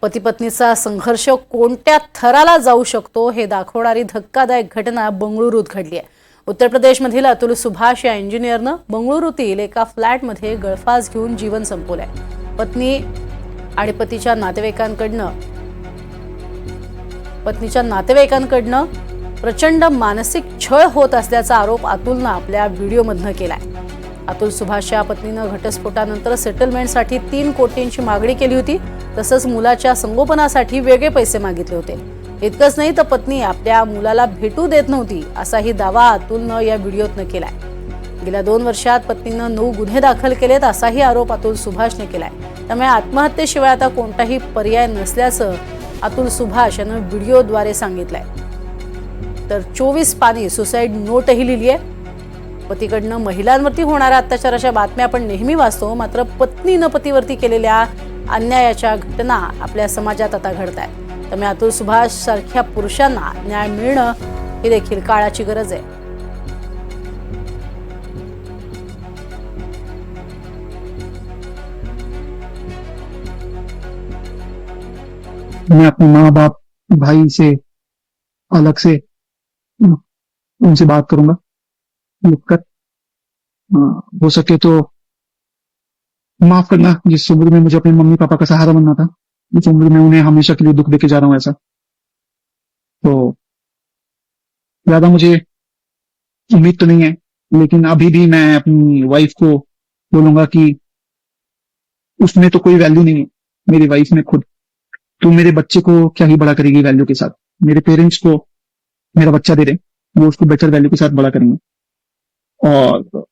पती पत्नीचा संघर्ष कोणत्या थराला जाऊ शकतो हे दाखवणारी धक्कादायक घटना बंगळुरूत घडली आहे। उत्तर प्रदेशमधील अतुल सुभाष या इंजिनियरनं बंगळुरूतील एका फ्लॅटमध्ये गळफास घेऊन जीवन संपवलंय। पत्नी आणि पतीच्या नातेवाईकांकडनं प्रचंड मानसिक छळ होत असल्याचा आरोप अतुलनं आपल्या व्हिडिओमधनं केलाय। अतुल सुभाषच्या पत्नीनं घटस्फोटानंतर सेटलमेंटसाठी 3 कोटींची मागणी केली होती, तसंच मुलाच्या संगोपनासाठी वेगळे पैसे मागितले होते। इतकंच नाही तर पत्नी आपल्या मुलाला भेटू देत नव्हती असाही दावा अतुलनं या व्हिडिओतनं केलाय। गेल्या 2 वर्षात पत्नीनं 9 गुन्हे दाखल केलेत असाही आरोप अतुल सुभाषने केलाय। त्यामुळे आत्महत्येशिवाय आता कोणताही पर्याय नसल्याचं अतुल सुभाष यानं व्हिडिओद्वारे सांगितलंय। तर 24 पानी सुसाईड नोटही लिहिली आहे। पतीकडनं महिलांवरती होणाऱ्या अत्याचाराच्या बातम्या आपण नेहमी वाचतो, मात्र पत्नीनं पतीवरती केलेल्या अन्यायाच्या घटना आपल्या समाजात आता घडतायत। त्यामुळे अतुल सुभाष सारख्या पुरुषांना न्याय मिळणं ही देखील काळाची गरज आहे। मैं अपने माँ बाप भाई से अलग से उनसे बात करूंगा लिख कर। हो सके तो माफ करना, जिस उम्र में मुझे अपने मम्मी पापा का सहारा बनना था, इस उम्र में उन्हें हमेशा के लिए दुख देके जा रहा हूं ऐसा। तो ज्यादा मुझे उम्मीद तो नहीं है, लेकिन अभी भी मैं अपनी वाइफ को बोलूंगा कि उसमें तो कोई वैल्यू नहीं है। मेरी वाइफ में खुद तो मेरे बच्चे को क्या ही बड़ा करेगी वैल्यू के साथ। मेरे पेरेंट्स को मेरा बच्चा दे रहे, वो उसको बेटर वैल्यू के साथ बड़ा करेंगे। और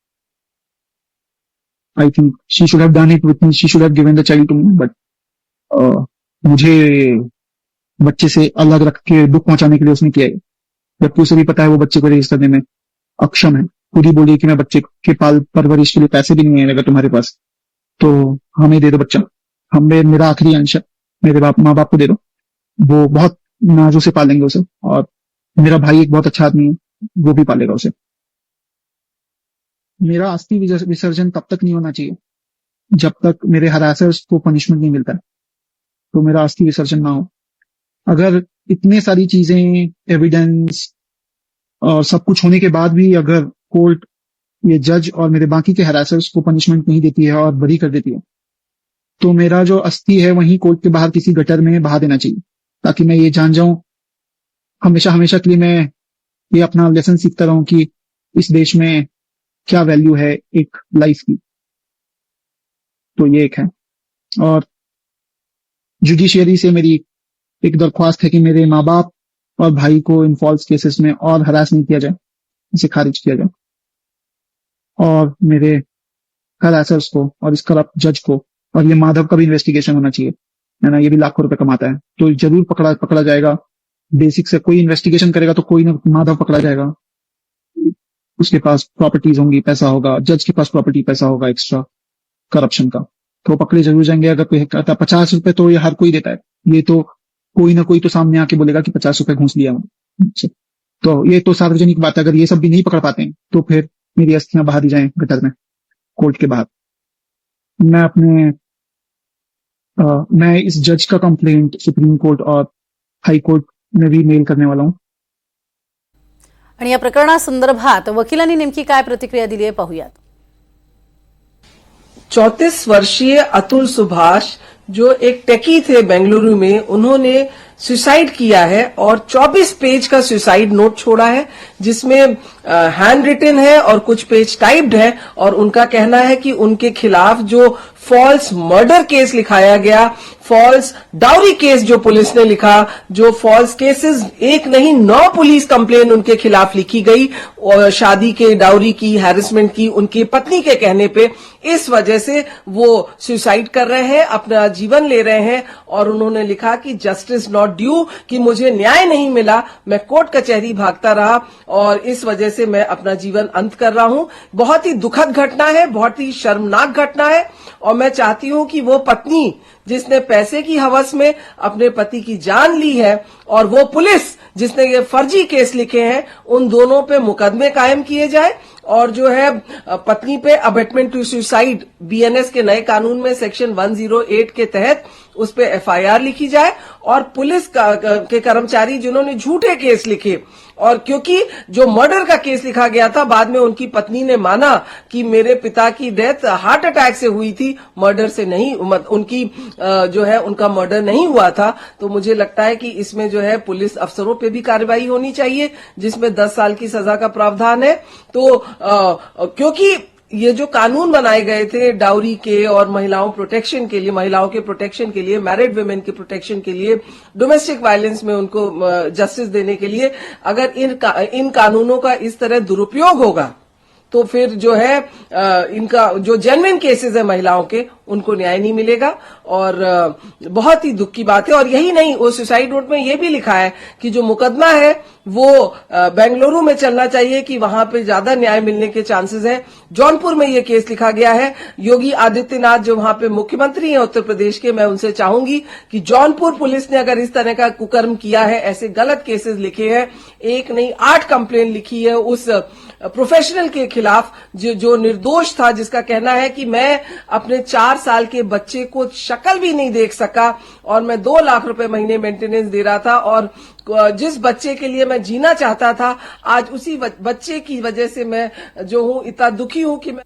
I think she should have done it with me, she should have given the child to me, but मुझे बच्चे से अलग रख के दुख पहुंचाने के लिए उसने किया है। जबकि उसे भी पता है वो बच्चे को रेज करने में अक्षम है। खुद ही बोली कि मैं बच्चे के पाल परवरिश के लिए पैसे भी नहीं है अगर तुम्हारे पास, तो हमें दे दो बच्चा, हमें मेरा आखिरी अंश है, मेरे माँ बाप को दे दो, वो बहुत नाजों से पालेंगे उसे। और मेरा भाई एक बहुत अच्छा आदमी है, वो भी पालेगा उसे। मेरा अस्थि विसर्जन तब तक नहीं होना चाहिए जब तक मेरे हरासर्स को पनिशमेंट नहीं मिलता है, तो मेरा अस्थि विसर्जन ना हो। अगर इतने सारी चीजें, एविडेंस और सब कुछ होने के बाद भी अगर कोर्ट, ये जज और मेरे बाकी के हरासर्स को पनिशमेंट नहीं देती है और बरी कर देती है, तो मेरा जो अस्थि है वहीं कोर्ट के बाहर किसी गटर में बहा देना चाहिए, ताकि मैं ये जान जाऊं हमेशा हमेशा के लिए, मैं ये अपना लेसन सीखता रहूं कि इस देश में क्या वैल्यू है एक लाइफ की। तो ये एक है। और जुडिशियरी से मेरी एक दरख्वास्त है कि मेरे माँ बाप और भाई को इन फॉल्स केसेस में और हरास नहीं किया जाए, इसे खारिज किया जाए। और मेरे हरासर्स को और इस करप्ट जज को, और ये माधव का भी इन्वेस्टिगेशन होना चाहिए, है ना, ये भी लाखों रुपए कमाता है, तो जरूर पकड़ा जाएगा। बेसिक से कोई इन्वेस्टिगेशन करेगा तो कोई ना माधव पकड़ा जाएगा। उसके पास प्रॉपर्टीज होंगी, पैसा होगा, जज के पास प्रॉपर्टी पैसा होगा एक्स्ट्रा करप्शन का, तो पकड़े जरूर जाएंगे। अगर कोई कहता 50 रुपए तो ये हर कोई देता है, ये तो कोई ना कोई तो सामने आके बोलेगा कि 50 रुपए घूस लिया मैंने। तो ये तो सार्वजनिक बात है। अगर ये सब भी नहीं पकड़ पाते हैं तो फिर मेरी अस्थियां बहा दी जाएं गटर में, कोर्ट के बाहर। मैं इस जज का कंप्लेंट सुप्रीम कोर्ट और हाई कोर्ट में भी मेल करने वाला हूं। आणि या प्रकरणासंदर्भात वकिलांनी नेमकी काय प्रतिक्रिया दिली आहे पाहूयात। 34 वर्षीय अतुल सुभाष जो एक टेकी थे बेंगलुरु में, उन्होंने सुसाइड किया है और 24 पेज का सुसाइड नोट छोड़ा है, जिसमें हैंड रिटन है और कुछ पेज टाइप्ड है। और उनका कहना है कि उनके खिलाफ जो फॉल्स मर्डर केस लिखाया गया, फॉल्स डाउरी केस जो पुलिस ने लिखा, जो फॉल्स केसेस 1 नहीं 9 पुलिस कंप्लेन उनके खिलाफ लिखी गई, और शादी के, डाउरी की, हैरेसमेंट की, उनकी पत्नी के कहने पे। इस वजह से वो सुसाइड कर रहे हैं, अपना जीवन ले रहे हैं। और उन्होंने लिखा कि जस्टिस नॉट ड्यू, कि मुझे न्याय नहीं मिला, मैं कोर्ट कचहरी भागता रहा और इस वजह से मैं अपना जीवन अंत कर रहा हूं। बहुत ही दुखद घटना है, बहुत ही शर्मनाक घटना है। और मैं चाहती हूं कि वो पत्नी जिसने पैसे की हवस में अपने पति की जान ली है, और वो पुलिस जिसने ये फर्जी केस लिखे हैं, उन दोनों पे मुकदमे कायम किए जाए और जो है पत्नी पे अबेटमेंट टू सुसाइड बीएनएस के नए कानून में सेक्शन 108 के तहत उस पे एफआईआर लिखी जाए और पुलिस के कर्मचारी जिन्होंने झूठे केस लिखे, और क्योंकि जो मर्डर का केस लिखा गया था बाद में उनकी पत्नी ने माना कि मेरे पिता की डेथ हार्ट अटैक से हुई थी, मर्डर से नहीं, उनकी जो है उनका मर्डर नहीं हुआ था। तो मुझे लगता है कि इसमें जो है पुलिस अफसरों पे भी कार्रवाई होनी चाहिए जिसमें 10 साल की सजा का प्रावधान है। तो क्योंकि ये जो कानून बनाए गए थे डाउरी के और महिलाओं प्रोटेक्शन के लिए, महिलाओं के प्रोटेक्शन के लिए, मैरिड वुमेन के प्रोटेक्शन के लिए, डोमेस्टिक वायलेंस में उनको जस्टिस देने के लिए, अगर इन कानूनों का इस तरह दुरुपयोग होगा तो फिर जो है इनका जो जेन्युइन केसेस है महिलाओं के उनको न्याय नहीं मिलेगा। और बहुत ही दुख की बात है। और यही नहीं, वो सुसाइड नोट में ये भी लिखा है कि जो मुकदमा है वो बेंगलुरु में चलना चाहिए कि वहां पे ज्यादा न्याय मिलने के चांसेस हैं। जौनपुर में ये केस लिखा गया है। योगी आदित्यनाथ जो वहां पे मुख्यमंत्री हैं उत्तर प्रदेश के, मैं उनसे चाहूंगी कि जौनपुर पुलिस ने अगर इस तरह का कुकर्म किया है, ऐसे गलत केसेस लिखे हैं, 1 नहीं 8 कंप्लेन लिखी है उस प्रोफेशनल के खिलाफ जो निर्दोष था, जिसका कहना है कि मैं अपने 4 साल के बच्चे को शक्ल भी नहीं देख सका और मैं 2 लाख रुपए महीने मेंटेनेंस दे रहा था, और जिस बच्चे के लिए मैं जीना चाहता था आज उसी बच्चे की वजह से मैं जो हूं इतना दुखी हूं कि मैं